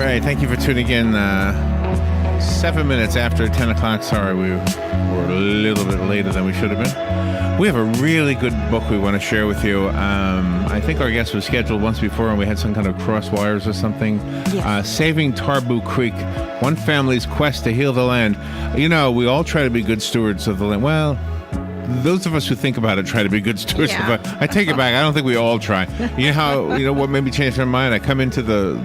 right, thank you for tuning in. 7 minutes after 10 o'clock. Sorry, we were a little bit later than we should have been. We have a really good book we want to share with you. I think our guest was scheduled once before and we had some kind of cross wires or something. Yes. Saving Tarboo Creek, one family's quest to heal the land. You know, we all try to be good stewards of the land. Well, those of us who think about it try to be good stewards of it. I take it back. I don't think we all try. You know what made me change my mind? I come into the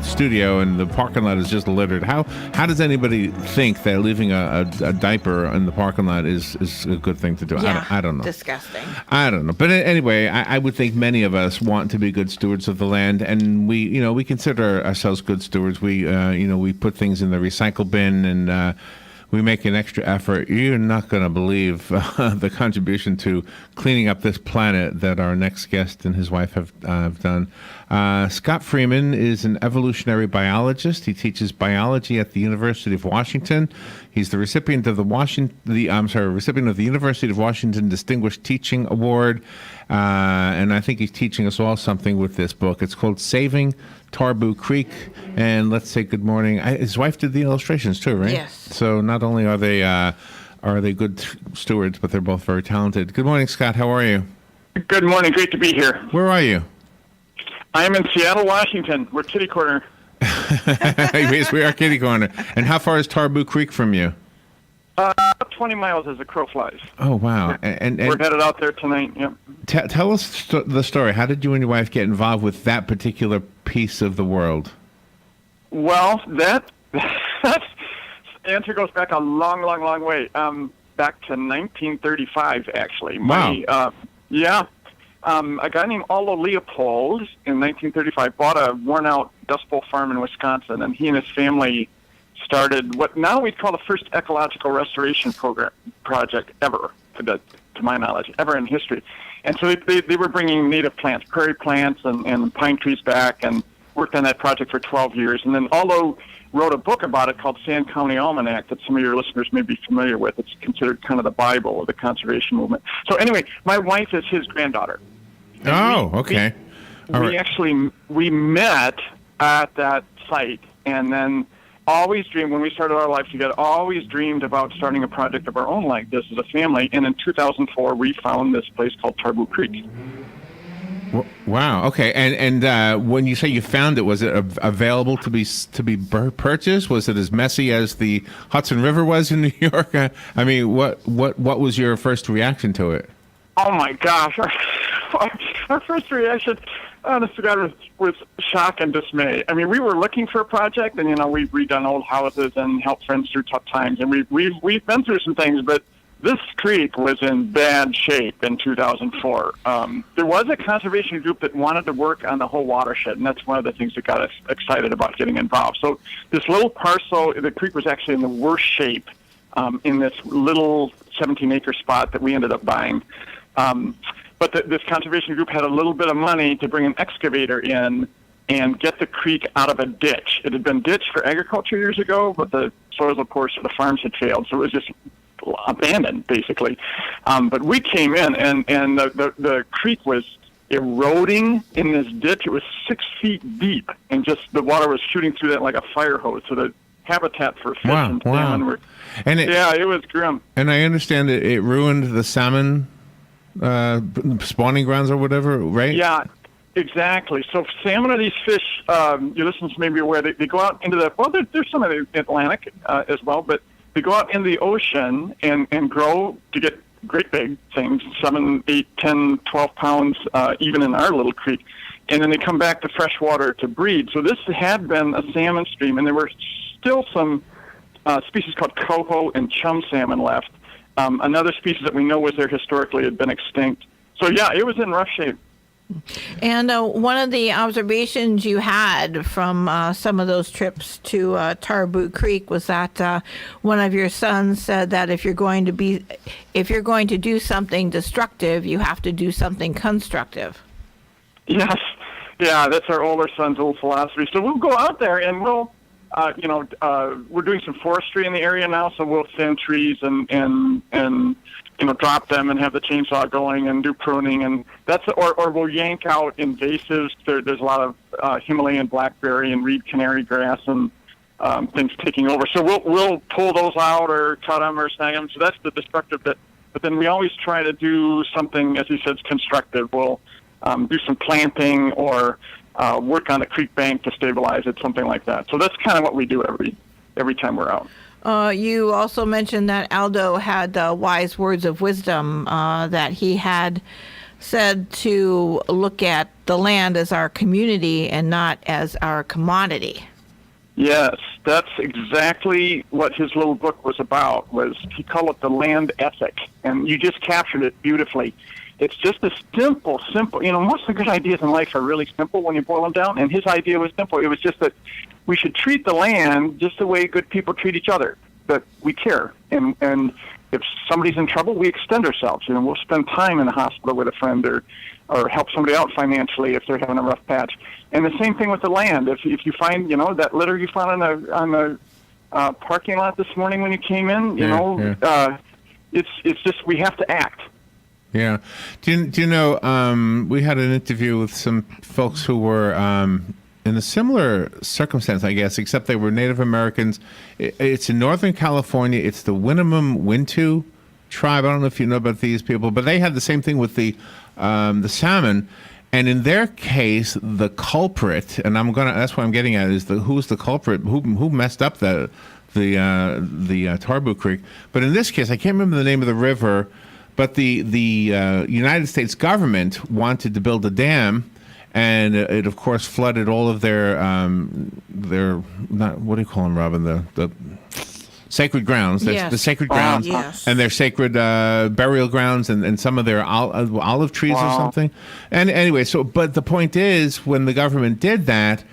studio and the parking lot is just littered. How does anybody think that leaving a diaper in the parking lot is a good thing to do? Yeah, I don't know. Disgusting. I don't know. But anyway, I would think many of us want to be good stewards of the land, and we consider ourselves good stewards. We put things in the recycle bin and we make an extra effort. You're not going to believe the contribution to cleaning up this planet that our next guest and his wife have done. Scott Freeman is an evolutionary biologist. He teaches biology at the University of Washington. He's the recipient of the University of Washington Distinguished Teaching Award. And I think he's teaching us all something with this book. It's called Saving Tarboo Creek. And let's say good morning. His wife did the illustrations too, right? Yes. So not only are they good stewards, but they're both very talented. Good morning, Scott. How are you? Good morning. Great to be here. Where are you? I am in Seattle, Washington. We're kitty corner. Yes, we are kitty corner. And how far is Tarboo Creek from you? About 20 miles as the crow flies. Oh, wow. And we're headed out there tonight. Yep. Tell us the story. How did you and your wife get involved with that particular piece of the world? Well, that answer goes back a long, long, long way. Back to 1935, actually. Wow. A guy named Aldo Leopold in 1935 bought a worn-out Dust Bowl farm in Wisconsin, and he and his family started what now we'd call the first ecological restoration project ever, to my knowledge, ever in history. And so they were bringing native plants, prairie plants and pine trees back, and worked on that project for 12 years. And then Aldo wrote a book about it called Sand County Almanac that some of your listeners may be familiar with. It's considered kind of the Bible of the conservation movement. So anyway, my wife is his granddaughter. Okay. We met at that site, and then always dreamed, when we started our life together, always dreamed about starting a project of our own like this as a family. And in 2004, we found this place called Tarboo Creek. Wow. Okay. And when you say you found it, was it available to be purchased? Was it as messy as the Hudson River was in New York? I mean, what was your first reaction to it? Oh my gosh! Our first reaction, honest to God, was shock and dismay. I mean, we were looking for a project, and we've redone old houses and helped friends through tough times, and we've been through some things, but this creek was in bad shape in 2004. There was a conservation group that wanted to work on the whole watershed, and that's one of the things that got us excited about getting involved. So this little parcel, the creek was actually in the worst shape in this little 17-acre spot that we ended up buying. But this conservation group had a little bit of money to bring an excavator in and get the creek out of a ditch. It had been ditched for agriculture years ago, but the soils, of course, for the farms had failed, so it was just abandoned, basically. But we came in, and the creek was eroding in this ditch. It was 6 feet deep, and just the water was shooting through that like a fire hose. So the habitat for fish and salmon were... it was grim. And I understand it ruined the salmon spawning grounds or whatever, right? Yeah, exactly. So salmon are these fish, your listeners may be aware, they go out into there's some of the Atlantic as well, but they go out in the ocean and grow to get great big things, 7, 8, 10, 12 pounds, even in our little creek. And then they come back to fresh water to breed. So this had been a salmon stream, and there were still some species called coho and chum salmon left. Another species that we know was there historically had been extinct. So, yeah, it was in rough shape. And one of the observations you had from some of those trips to Tarboo Creek was that one of your sons said that if you're going to do something destructive, you have to do something constructive. Yes. Yeah, that's our older son's old philosophy. So we'll go out there and we'll we're doing some forestry in the area now, so we'll thin trees and drop them and have the chainsaw going and do pruning, and or we'll yank out invasives. There's a lot of Himalayan blackberry and reed canary grass and things taking over. So we'll pull those out or cut them or snag them. So that's the destructive bit. But then we always try to do something, as you said, constructive. We'll do some planting or work on a creek bank to stabilize it, something like that. So that's kind of what we do every time we're out. You also mentioned that Aldo had wise words of wisdom, that he had said to look at the land as our community and not as our commodity. Yes, that's exactly what his little book was about. He called it the land ethic, and you just captured it beautifully. It's just a simple, most of the good ideas in life are really simple when you boil them down, and his idea was simple. It was just that we should treat the land just the way good people treat each other, that we care. And if somebody's in trouble, we extend ourselves. We'll spend time in the hospital with a friend or help somebody out financially if they're having a rough patch. And the same thing with the land. If you find, that litter you found on the parking lot this morning when you came in, it's just we have to act. Yeah. Do you know, we had an interview with some folks who were in a similar circumstance, I guess, except they were Native Americans. It's in Northern California. It's the Winnemem-Wintu tribe. I don't know if you know about these people, but they had the same thing with the salmon. And in their case, the culprit, and that's what I'm getting at, is who's the culprit, who messed up the Tarboo Creek. But in this case, I can't remember the name of the river, but the United States government wanted to build a dam, and it of course flooded all of their what do you call them, Robin? The sacred grounds. Yes. The sacred grounds, yes. And their sacred burial grounds, and some of their olive trees or something. And anyway, but the point is, when the government did that,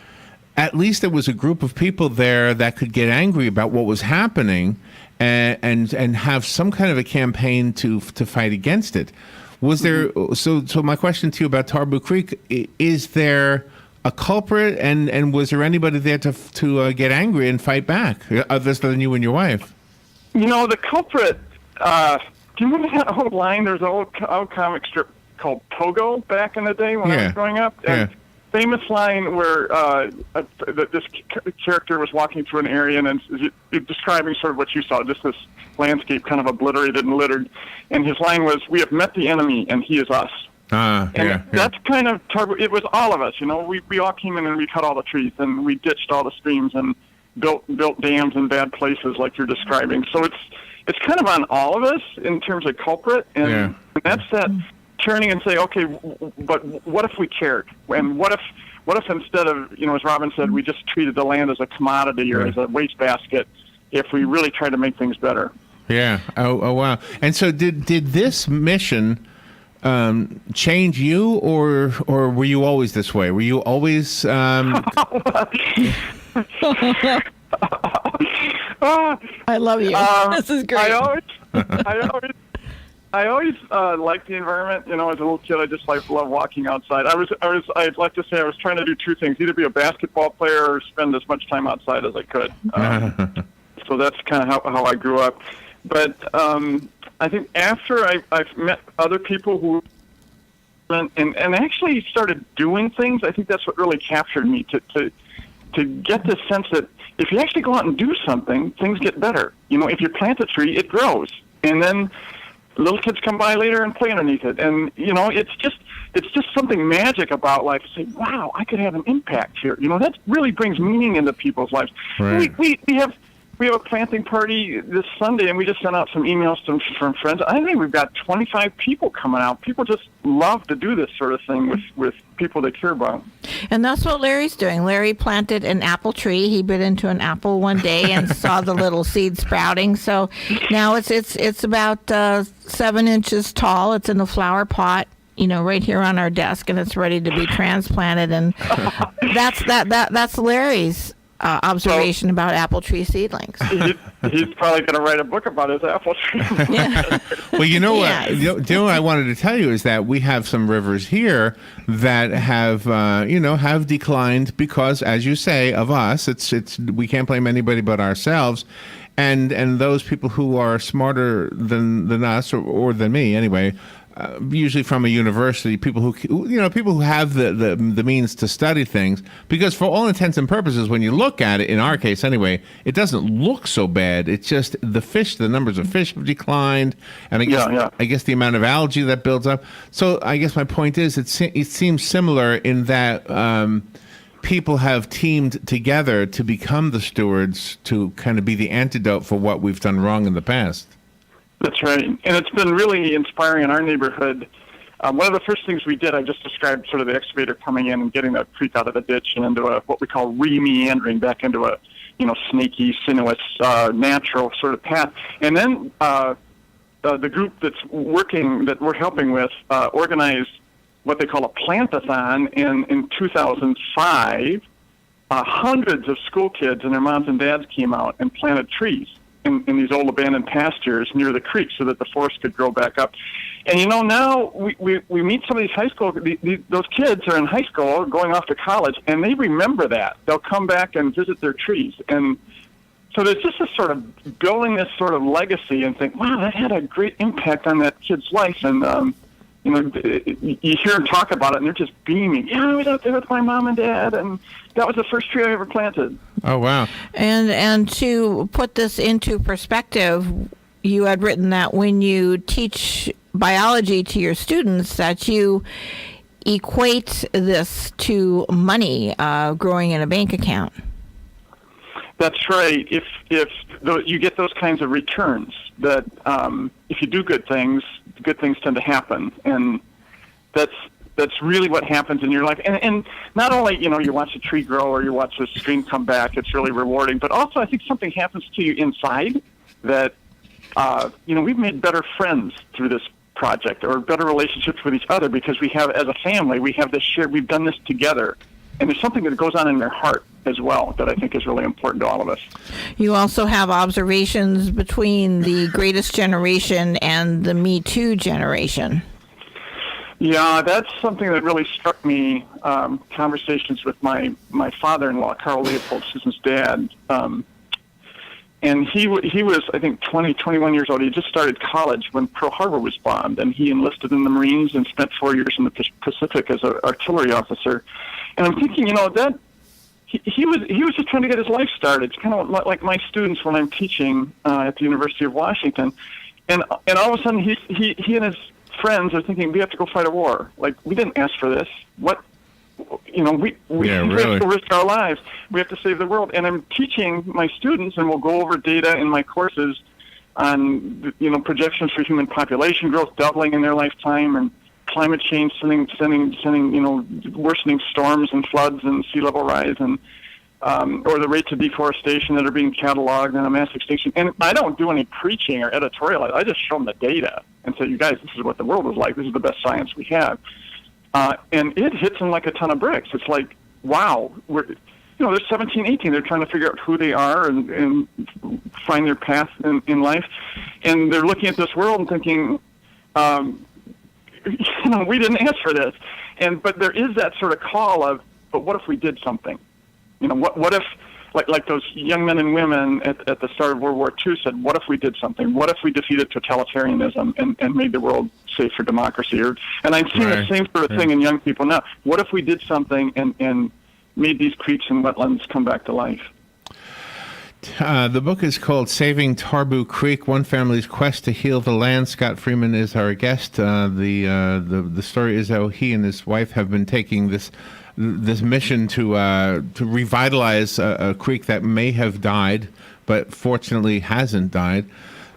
at least there was a group of people there that could get angry about what was happening, and have some kind of a campaign to fight against it. Was there? So my question to you about Tarboo Creek: is there a culprit, and was there anybody there to get angry and fight back, other than you and your wife? The culprit. Do you remember that old line? There's an old comic strip called Pogo back in the day when I was growing up. And famous line where this character was walking through an area and describing sort of what you saw, just this landscape kind of obliterated and littered. And his line was, "We have met the enemy, and he is us." That's kind of Tarboo. It was all of us, We all came in and we cut all the trees and we ditched all the streams and built dams in bad places like you're describing. So it's kind of on all of us in terms of culprit, and that's that turning and say, okay, but what if we cared? And what if instead of, as Robin said, we just treated the land as a commodity or as a wastebasket, if we really tried to make things better? Yeah. Oh wow. And so did this mission change you, or were you always this way? Were you always I love you. This is great. I always liked the environment. As a little kid, I just loved walking outside. I'd like to say I was trying to do two things: either be a basketball player or spend as much time outside as I could. So that's kind of how I grew up. But I think after I've met other people who and actually started doing things, I think that's what really captured me, to get the sense that if you actually go out and do something, things get better. If you plant a tree, it grows. And then little kids come by later and play underneath it. And, it's just something magic about life. Say, wow, I could have an impact here. That really brings meaning into people's lives. Right. We have a planting party this Sunday, and we just sent out some emails from friends. I think we've got 25 people coming out. People just love to do this sort of thing with people they care about. And that's what Larry's doing. Larry planted an apple tree. He bit into an apple one day and saw the little seed sprouting. So now it's about 7 inches tall. It's in a flower pot, right here on our desk, and it's ready to be transplanted. And that's Larry's observation about apple tree seedlings. he's probably going to write a book about his apple tree. Yeah. Well, you know Yes. what? You know what I wanted to tell you is that we have some rivers here that have, have declined because, as you say, of us. It's we can't blame anybody but ourselves, and those people who are smarter than us or than me anyway. Usually from a university, people who have the means to study things, because for all intents and purposes, when you look at it, in our case anyway, it doesn't look so bad. It's just the numbers of fish have declined, and I guess the amount of algae that builds up. So I guess my point is, it seems similar in that people have teamed together to become the stewards to kind of be the antidote for what we've done wrong in the past. That's right. And it's been really inspiring in our neighborhood. One of the first things we did, I just described sort of the excavator coming in and getting the creek out of the ditch and into what we call re-meandering back into a, snaky, sinuous, natural sort of path. And then the group that we're helping with, organized what they call a plant-a-thon in 2005. Hundreds of school kids and their moms and dads came out and planted trees in these old abandoned pastures near the creek so that the forest could grow back up. And, now we meet some of these high school, those kids are in high school going off to college, and they remember that. They'll come back and visit their trees. And so there's just this sort of building this sort of legacy and think, wow, that had a great impact on that kid's life. And, you hear them talk about it, and they're just beaming. Yeah, I was out there with my mom and dad, and that was the first tree I ever planted. Oh, wow. And to put this into perspective, you had written that when you teach biology to your students, that you equate this to money growing in a bank account. That's right. If you get those kinds of returns, that if you do good things tend to happen, and that's really what happens in your life. And not only you watch a tree grow or you watch a stream come back, it's really rewarding, but also I think something happens to you inside that we've made better friends through this project, or better relationships with each other, because we have, as a family, we've done this together. And there's something that goes on in their heart as well that I think is really important to all of us. You also have observations between the greatest generation and the Me Too generation. Yeah, that's something that really struck me. Conversations with my father-in-law, Carl Leopold, Susan's dad. And he was, I think, 21 years old. He just started college when Pearl Harbor was bombed, and he enlisted in the Marines and spent 4 years in the Pacific as an artillery officer. And I'm thinking, that he was just trying to get his life started. It's kind of like my students when I'm teaching at the University of Washington, and all of a sudden he and his friends are thinking, we have to go fight a war. Like, we didn't ask for this. What? We have to risk our lives. We have to save the world. And I'm teaching my students, and we'll go over data in my courses on projections for human population growth doubling in their lifetime, and climate change sending worsening storms and floods and sea level rise, and or the rates of deforestation that are being cataloged and a mass extinction. And I don't do any preaching or editorial. I just show them the data and say, you guys, this is what the world is like. This is the best science we have. And it hits them like a ton of bricks. It's like, wow, they're 17, 18. They're trying to figure out who they are and find their path in life. And they're looking at this world and thinking, we didn't ask for this. But there is that sort of call of, but what if we did something? What if, like those young men and women at the start of World War II said, what if we did something? What if we defeated totalitarianism and made the world safe for democracy? And I'm seeing the same sort of thing in young people now. What if we did something and made these creeks and wetlands come back to life? The book is called Saving Tarboo Creek, One Family's Quest to Heal the Land. Scott Freeman is our guest. The story is how he and his wife have been taking this mission to revitalize a creek that may have died, but fortunately hasn't died.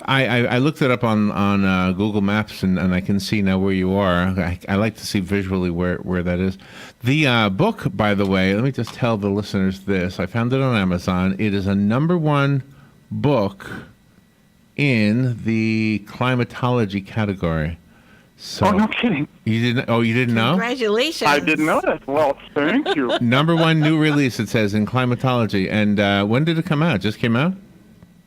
I looked it up on Google Maps, and I can see now where you are. I like to see visually where that is. The book, by the way, let me just tell the listeners this. I found it on Amazon. It is a #1 book in the climatology category. So, oh, no kidding. You didn't? Oh, you didn't know? Congratulations. I didn't know that. Well, thank you. #1 new release, it says, in climatology. And when did it come out? Just came out?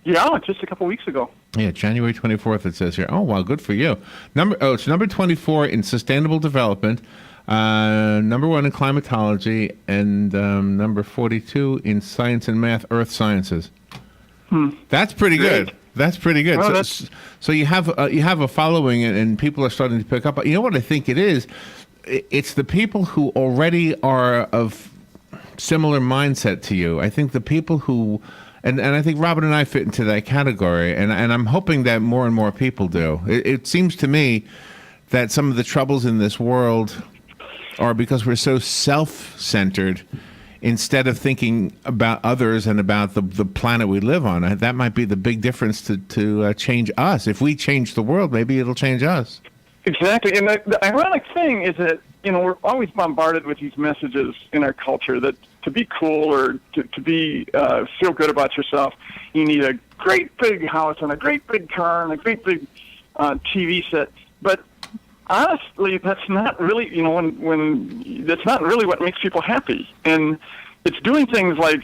Yeah, just a couple weeks ago. Yeah, January 24th, it says here. Oh, wow, good for you. It's number 24 in sustainable development, number 1 in climatology, and number 42 in science and math, earth sciences. That's pretty good. That's pretty good. Well, so you have a following, and people are starting to pick up. You know what I think it is? It's the people who already are of similar mindset to you. I think the people who, and I think Robin and I fit into that category, and I'm hoping that more and more people do. It seems to me that some of the troubles in this world are because we're so self-centered instead of thinking about others and about the planet we live on. That might be the big difference to change us. If we change the world, maybe it'll change us. Exactly. And the ironic thing is that, we're always bombarded with these messages in our culture that to be cool or to be feel good about yourself, you need a great big house and a great big car and a great big TV set. But honestly, that's not really, when that's not really what makes people happy. And it's doing things like,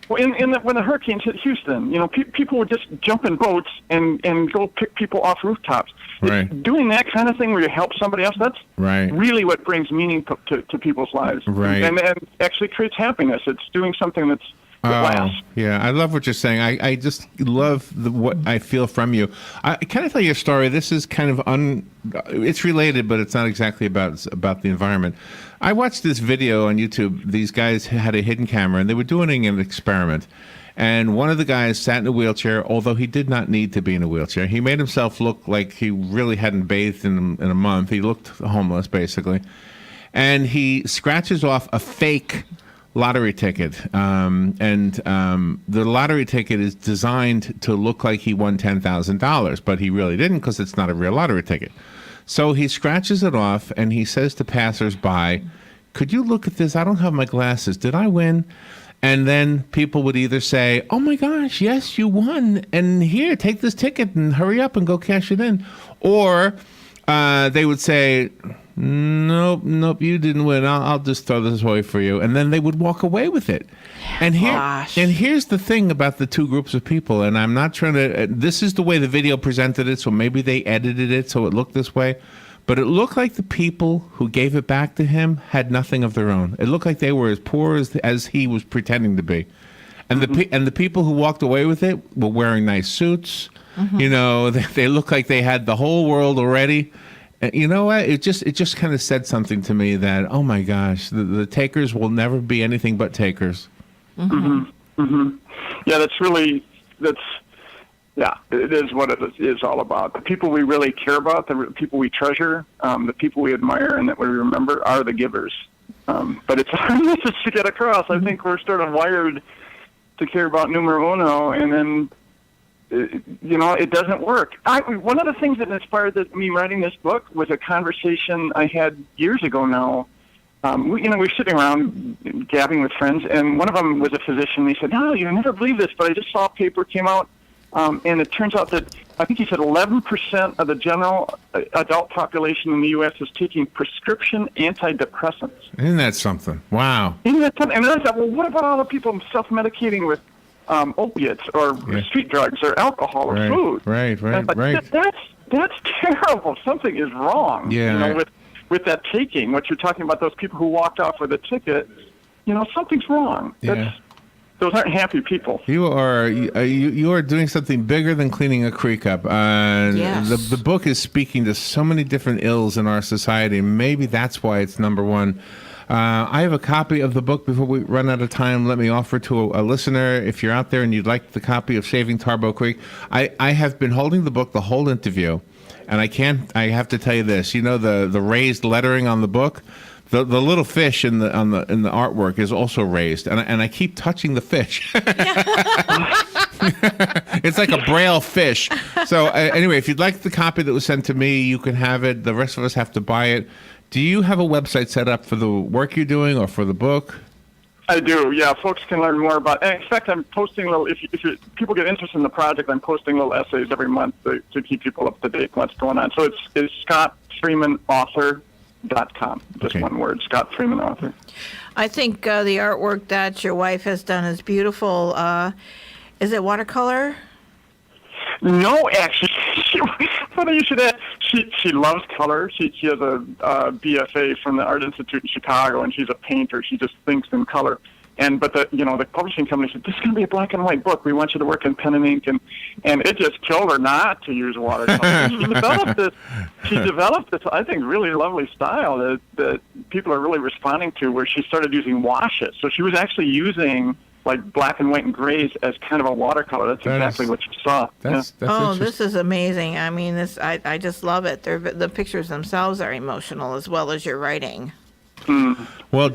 when the hurricanes hit Houston, people would just jump in boats and go pick people off rooftops. Right. It's doing that kind of thing where you help somebody else, that's right. really what brings meaning to people's lives. Right. And actually creates happiness. It's doing something that lasts. Yeah, I love what you're saying. I just love what I feel from you. Can I tell you a story? This is kind of it's related, but it's not exactly about the environment. I watched this video on YouTube. These guys had a hidden camera, and they were doing an experiment. And one of the guys sat in a wheelchair, although he did not need to be in a wheelchair. He made himself look like he really hadn't bathed in a month. He looked homeless, basically. And he scratches off a fake lottery ticket. The lottery ticket is designed to look like he won $10,000, but he really didn't because it's not a real lottery ticket. So he scratches it off, and he says to passersby, "Could you look at this? I don't have my glasses. Did I win?" And then people would either say, "Oh my gosh, yes, you won. And here, take this ticket and hurry up and go cash it in." Or they would say, Nope, you didn't win. I'll just throw this away for you. And then they would walk away with it. And here's the thing about the two groups of people, and I'm not trying to, this is the way the video presented it, so maybe they edited it so it looked this way. But it looked like the people who gave it back to him had nothing of their own. It looked like they were as poor as he was pretending to be. And the people who walked away with it were wearing nice suits. They looked like they had the whole world already. And you know what? It just kind of said something to me that, oh my gosh, the takers will never be anything but takers. Yeah, it is what it is all about. The people we really care about, the people we treasure, the people we admire and that we remember are the givers. But it's our message to get across. I think we're sort of wired to care about numero uno, and then, it doesn't work. One of the things that inspired me writing this book was a conversation I had years ago now. We were sitting around gabbing with friends, and one of them was a physician. He said, "No, you'll never believe this, but I just saw a paper came out, and it turns out that I think he said 11% of the general adult population in the U.S. is taking prescription antidepressants." Isn't that something? Wow. Isn't that something? And then I thought, well, what about all the people self-medicating with opiates or street drugs or alcohol or food? Right. That's terrible. Something is wrong. Yeah. With that taking, what you're talking about, those people who walked off with a ticket, something's wrong. Those aren't happy people. You are doing something bigger than cleaning a creek up. Yes. The book is speaking to so many different ills in our society. Maybe that's why it's number one. I have a copy of the book. Before we run out of time, let me offer to a listener, if you're out there and you'd like the copy of Saving Tarboo Creek, I have been holding the book the whole interview, and I have to tell you this. The raised lettering on the book, the little fish in the artwork is also raised, and I keep touching the fish. It's like a braille fish. So anyway, if you'd like the copy that was sent to me, you can have it. The rest of us have to buy it. Do you have a website set up for the work you're doing or for the book? I do, yeah. Folks can learn more about it. In fact, I'm posting little, if people get interested in the project, I'm posting little essays every month to keep people up to date on what's going on. So it's ScottFreemanAuthor.com. Just one word, Scott Freeman Author. I think the artwork that your wife has done is beautiful. Is it watercolor? No, actually, funny you should ask. She loves color. She has a BFA from the Art Institute in Chicago, and she's a painter. She just thinks in color. But the publishing company said, this is going to be a black and white book. We want you to work in pen and ink, and it just killed her not to use watercolor. She developed this I think really lovely style that people are really responding to, where she started using washes. So she was actually using like black and white and grays as kind of a watercolor. That's exactly what you saw. That's This is amazing. I mean, I just love it. The pictures themselves are emotional as well as your writing. Well,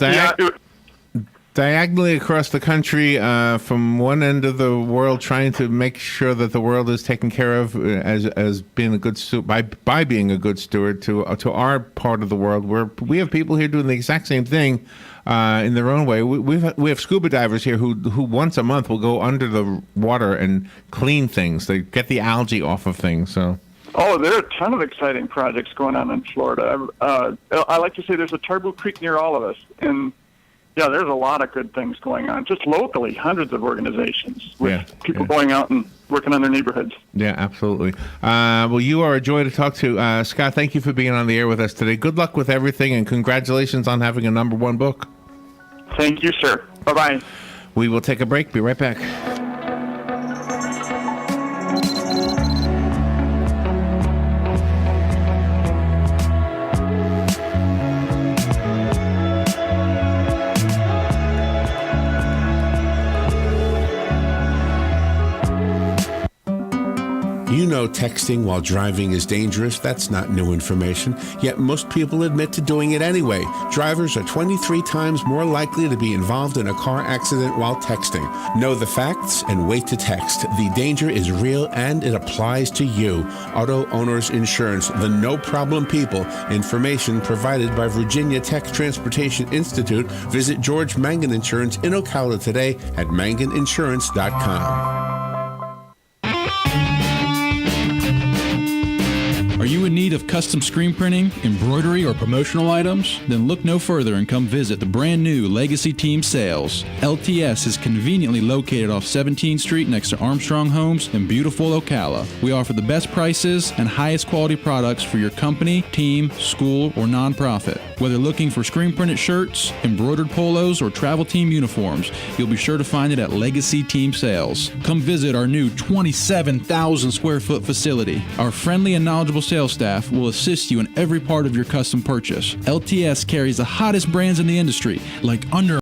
diagonally across the country, from one end of the world, trying to make sure that the world is taken care of as being a good by being a good steward to our part of the world, where we have people here doing the exact same thing in their own way. We have scuba divers here who once a month will go under the water and clean things. They get the algae off of things. So. Oh, there are a ton of exciting projects going on in Florida. I like to say there's a Tarboo Creek near all of us, and yeah, there's a lot of good things going on. Just locally, hundreds of organizations with people going out and working on their neighborhoods. Yeah, absolutely. Well, you are a joy to talk to. Scott, thank you for being on the air with us today. Good luck with everything, and congratulations on having a #1 book. Thank you, sir. Bye-bye. We will take a break. Be right back. You know texting while driving is dangerous. That's not new information. Yet most people admit to doing it anyway. Drivers are 23 times more likely to be involved in a car accident while texting. Know the facts and wait to text. The danger is real and it applies to you. Auto Owners Insurance, the no problem people. Information provided by Virginia Tech Transportation Institute. Visit George Mangan Insurance in Ocala today at manganinsurance.com. Are you in need of custom screen printing, embroidery, or promotional items? Then look no further and come visit the brand new Legacy Team Sales. LTS is conveniently located off 17th Street next to Armstrong Homes in beautiful Ocala. We offer the best prices and highest quality products for your company, team, school, or nonprofit. Whether looking for screen printed shirts, embroidered polos, or travel team uniforms, you'll be sure to find it at Legacy Team Sales. Come visit our new 27,000 square foot facility. Our friendly and knowledgeable sales staff will assist you in every part of your custom purchase. LTS carries the hottest brands in the industry, like Under